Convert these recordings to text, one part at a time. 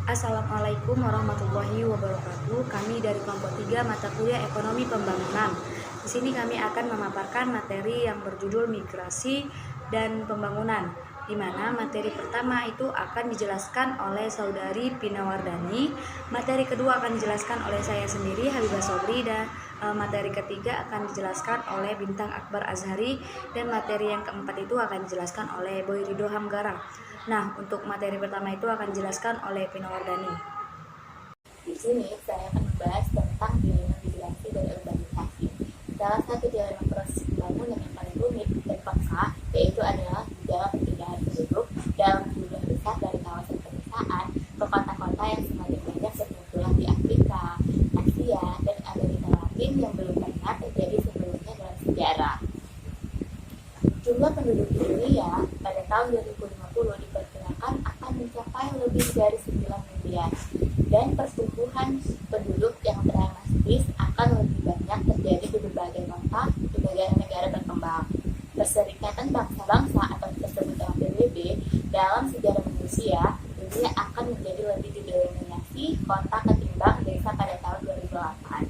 Assalamualaikum warahmatullahi wabarakatuh. Kami dari kelompok 3 mata kuliah Ekonomi Pembangunan. Di sini kami akan memaparkan materi yang berjudul Migrasi dan Pembangunan, di mana materi pertama itu akan dijelaskan oleh saudari Pinawardani, materi kedua akan dijelaskan oleh saya sendiri Habibah Sobri, dan materi ketiga akan dijelaskan oleh Bintang Akbar Azhari, dan materi yang keempat itu akan dijelaskan oleh Boy Rido Hamgara. Nah, untuk materi pertama itu akan dijelaskan oleh Pinawardani. Di sini saya akan membahas tentang dilema migrasi dan urbanisasi. Salah satu dilema proses pembangunan yang paling rumit dan peka yaitu adalah dalam perpindahan penduduk dalam jumlah besar dari kawasan pedesaan ke kota-kota yang semakin banyak bermunculan di Afrika, Asia, dan Amerika Latin yang belum pernah terjadi sebelumnya dalam sejarah. Jumlah penduduk di dunia pada tahun 2050 diperkirakan akan mencapai lebih dari 9 miliar, dan pertumbuhan penduduk yang dramatis akan lebih banyak terjadi di berbagai kota di negara-negara berkembang. Perserikatan Bangsa-Bangsa atau disebut dengan PBB, dalam sejarah manusia, dunia akan menjadi lebih didominasi kota ketimbang desa pada tahun 2008.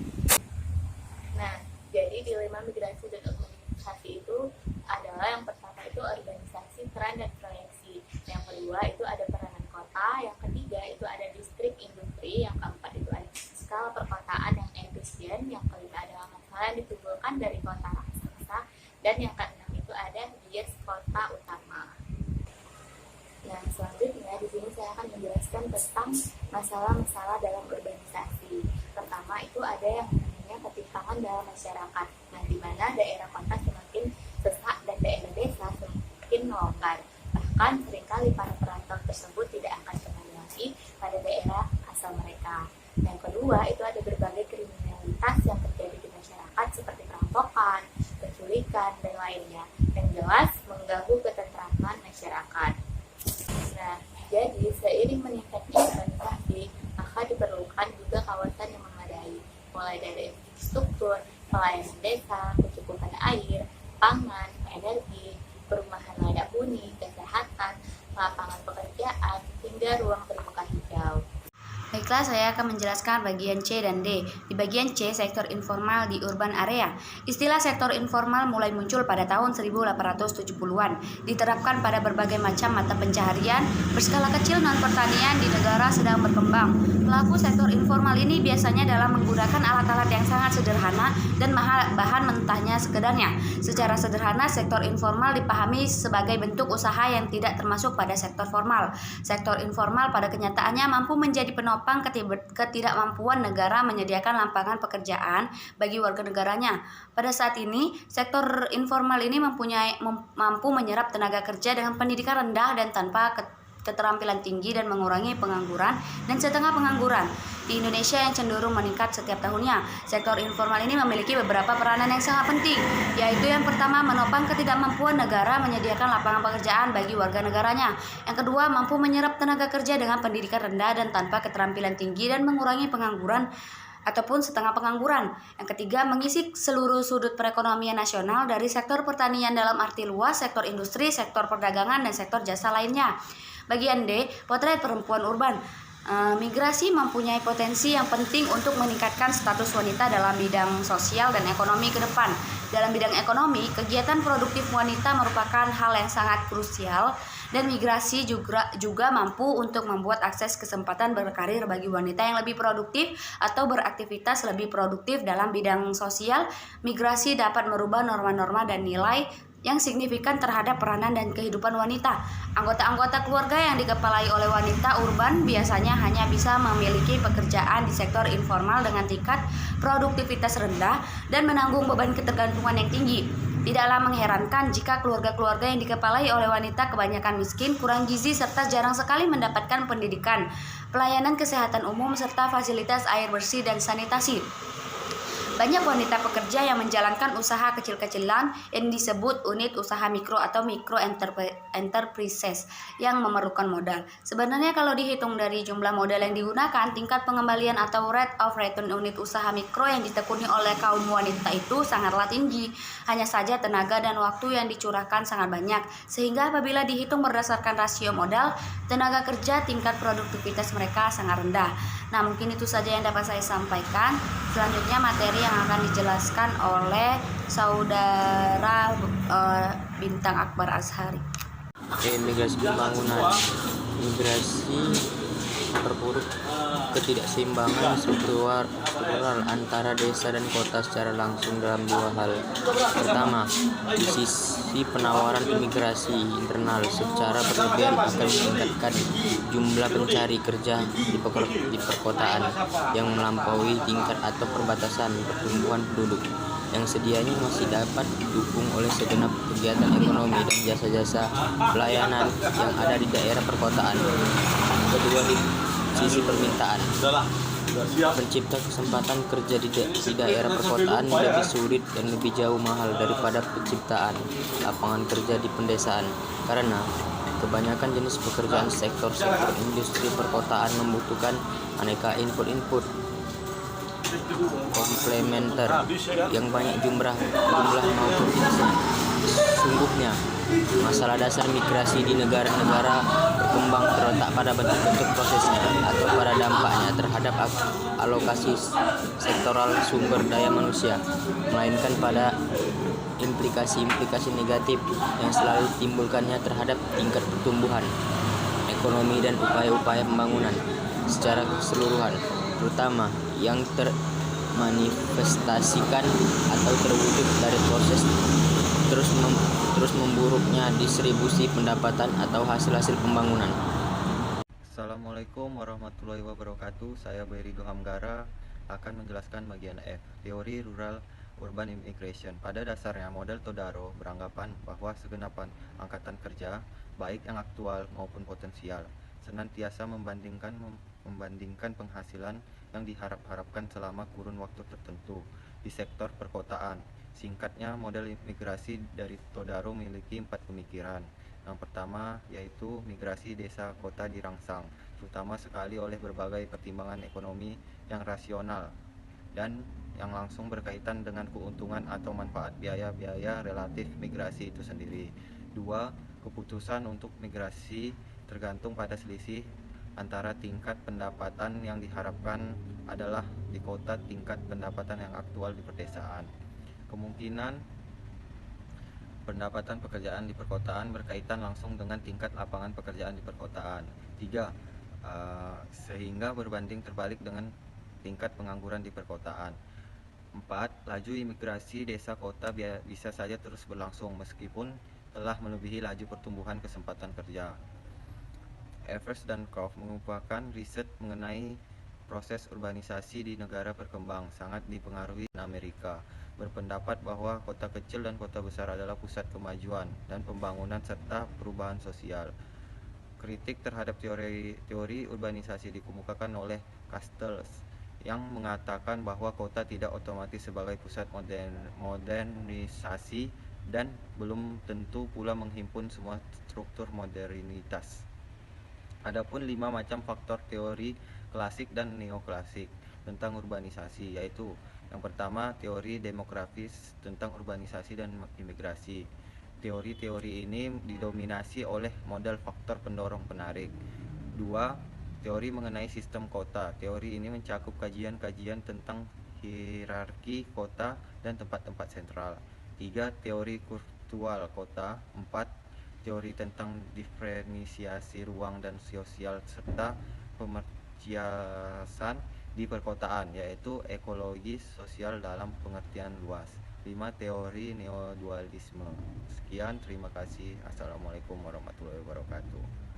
Nah, jadi dilema migrasi dan urbanisasi itu adalah yang pertama itu organisasi, peran, dan proyeksi. Yang kedua itu ada peranan kota. Yang ketiga itu ada distrik industri. Yang keempat itu ada skala perkotaan yang efisien. Yang kelima adalah masalah yang ditimbulkan dari kota raksasa. Dan yang keenam itu ada bias kota utama. Nah, selanjutnya di sini saya akan menjelaskan tentang masalah-masalah dalam urbanisasi. Pertama itu ada yang namanya ketimpangan dalam masyarakat. Nah, di mana daerah kota semakin sesak dan daerah desa semakin longgar. Bahkan seringkali para perantau tersebut tidak akan kembali lagi pada daerah asal mereka. Yang kedua itu ada berbagai kriminalitas yang terjadi di masyarakat seperti perampokan, penculikan, dan lainnya, yang jelas mengganggu ketentraman masyarakat. Nah, jadi seiring meningkatnya urbanisasi, maka diperlukan juga kawasan yang memadai, mulai dari infrastruktur, pelayanan desa, kecukupan air, pangan, energi, perumahan layak huni, kesehatan, lapangan pekerjaan, hingga ruang terbuka hijau. Baiklah, saya akan menjelaskan bagian C dan D. Di bagian C, sektor informal di urban area. Istilah sektor informal mulai muncul pada tahun 1870-an. Diterapkan pada berbagai macam mata pencaharian berskala kecil non-pertanian di negara sedang berkembang. Pelaku sektor informal ini biasanya dalam menggunakan alat-alat yang sangat sederhana dan bahan mentahnya sekedarnya. Secara sederhana, sektor informal dipahami sebagai bentuk usaha yang tidak termasuk pada sektor formal. Sektor informal pada kenyataannya mampu menjadi penopang ketidakmampuan negara menyediakan lapangan pekerjaan bagi warga negaranya. Pada saat ini, sektor informal ini mampu menyerap tenaga kerja dengan pendidikan rendah dan tanpa keterampilan tinggi dan mengurangi pengangguran dan setengah pengangguran di Indonesia yang cenderung meningkat setiap tahunnya. Sektor informal ini memiliki beberapa peranan yang sangat penting, yaitu yang pertama, menopang ketidakmampuan negara menyediakan lapangan pekerjaan bagi warga negaranya. Yang kedua, mampu menyerap tenaga kerja dengan pendidikan rendah dan tanpa keterampilan tinggi dan mengurangi pengangguran ataupun setengah pengangguran. Yang ketiga, mengisi seluruh sudut perekonomian nasional dari sektor pertanian dalam arti luas, sektor industri, sektor perdagangan, dan sektor jasa lainnya. Bagian D, potret perempuan urban. Migrasi mempunyai potensi yang penting untuk meningkatkan status wanita dalam bidang sosial dan ekonomi ke depan. Dalam bidang ekonomi, kegiatan produktif wanita merupakan hal yang sangat krusial, dan migrasi juga mampu untuk membuat akses kesempatan berkarir bagi wanita yang lebih produktif atau beraktivitas lebih produktif dalam bidang sosial. Migrasi dapat merubah norma-norma dan nilai yang signifikan terhadap peranan dan kehidupan wanita. Anggota-anggota keluarga yang dikepalai oleh wanita urban biasanya hanya bisa memiliki pekerjaan di sektor informal dengan tingkat produktivitas rendah dan menanggung beban ketergantungan yang tinggi. Tidaklah mengherankan jika keluarga-keluarga yang dikepalai oleh wanita kebanyakan miskin, kurang gizi, serta jarang sekali mendapatkan pendidikan, pelayanan kesehatan umum, serta fasilitas air bersih dan sanitasi. Banyak wanita pekerja yang menjalankan usaha kecil-kecilan yang disebut unit usaha mikro atau micro enterprises yang memerlukan modal. Sebenarnya kalau dihitung dari jumlah modal yang digunakan, tingkat pengembalian atau rate of return unit usaha mikro yang ditekuni oleh kaum wanita itu sangatlah tinggi. Hanya saja tenaga dan waktu yang dicurahkan sangat banyak, sehingga apabila dihitung berdasarkan rasio modal, tenaga kerja, tingkat produktivitas mereka sangat rendah. Nah, mungkin itu saja yang dapat saya sampaikan. Selanjutnya materi yang akan dijelaskan oleh saudara Bintang Akbar Azhari. Imigrasi pembangunan. Migrasi memperburuk ketidakseimbangan struktural antara desa dan kota secara langsung dalam dua hal. Pertama, di sisi penawaran imigrasi internal secara berlebihan akan meningkatkan jumlah pencari kerja di perkotaan yang melampaui tingkat atau perbatasan pertumbuhan penduduk yang sedianya masih dapat didukung oleh segenap kegiatan ekonomi dan jasa-jasa pelayanan yang ada di daerah perkotaan. Kedua, di sisi permintaan, mencipta kesempatan kerja di daerah perkotaan lebih sulit dan lebih jauh mahal daripada penciptaan lapangan kerja di pedesaan, karena kebanyakan jenis pekerjaan sektor industri perkotaan membutuhkan aneka input komplementer yang banyak jumlah maupun jenisnya. Sungguhnya, masalah dasar migrasi di negara-negara berkembang terletak pada bentuk-bentuk prosesnya atau pada dampaknya terhadap alokasi sektoral sumber daya manusia, melainkan pada implikasi-implikasi negatif yang selalu ditimbulkannya terhadap tingkat pertumbuhan ekonomi dan upaya-upaya pembangunan secara keseluruhan, terutama yang termanifestasikan atau terwujud dari proses terus memburuknya distribusi pendapatan atau hasil-hasil pembangunan. Assalamualaikum warahmatullahi wabarakatuh. Saya Beri Hamgara akan menjelaskan bagian F, teori rural urban immigration. Pada dasarnya, model Todaro beranggapan bahwa segenap angkatan kerja, baik yang aktual maupun potensial, senantiasa membandingkan penghasilan yang diharap-harapkan selama kurun waktu tertentu di sektor perkotaan. Singkatnya, model migrasi dari Todaro memiliki 4 pemikiran. Yang pertama yaitu migrasi desa kota dirangsang, terutama sekali oleh berbagai pertimbangan ekonomi yang rasional dan yang langsung berkaitan dengan keuntungan atau manfaat biaya-biaya relatif migrasi itu sendiri. 2. Keputusan untuk migrasi tergantung pada selisih antara tingkat pendapatan yang diharapkan adalah di kota tingkat pendapatan yang aktual di pedesaan. Kemungkinan pendapatan pekerjaan di perkotaan berkaitan langsung dengan tingkat lapangan pekerjaan di perkotaan. 3. Sehingga berbanding terbalik dengan tingkat pengangguran di perkotaan. 4. Laju imigrasi desa kota bisa saja terus berlangsung meskipun telah melebihi laju pertumbuhan kesempatan kerja. Evers dan Croft mengumpulkan riset mengenai proses urbanisasi di negara berkembang sangat dipengaruhi Amerika, berpendapat bahwa kota kecil dan kota besar adalah pusat kemajuan dan pembangunan serta perubahan sosial. Kritik terhadap teori urbanisasi dikemukakan oleh Castells yang mengatakan bahwa kota tidak otomatis sebagai pusat modernisasi dan belum tentu pula menghimpun semua struktur modernitas. Adapun 5 macam faktor teori klasik dan neoklasik tentang urbanisasi, yaitu yang pertama teori demografis tentang urbanisasi dan imigrasi. Teori-teori ini didominasi oleh model faktor pendorong penarik. 2. Teori mengenai sistem kota. Teori ini mencakup kajian-kajian tentang hierarki kota dan tempat-tempat sentral. 3. Teori kurtual kota. 4. Teori tentang diferensiasi ruang dan sosial serta pemerciasan di perkotaan, yaitu ekologi sosial dalam pengertian luas. 5. Teori neodualisme. Sekian, terima kasih. Assalamualaikum warahmatullahi wabarakatuh.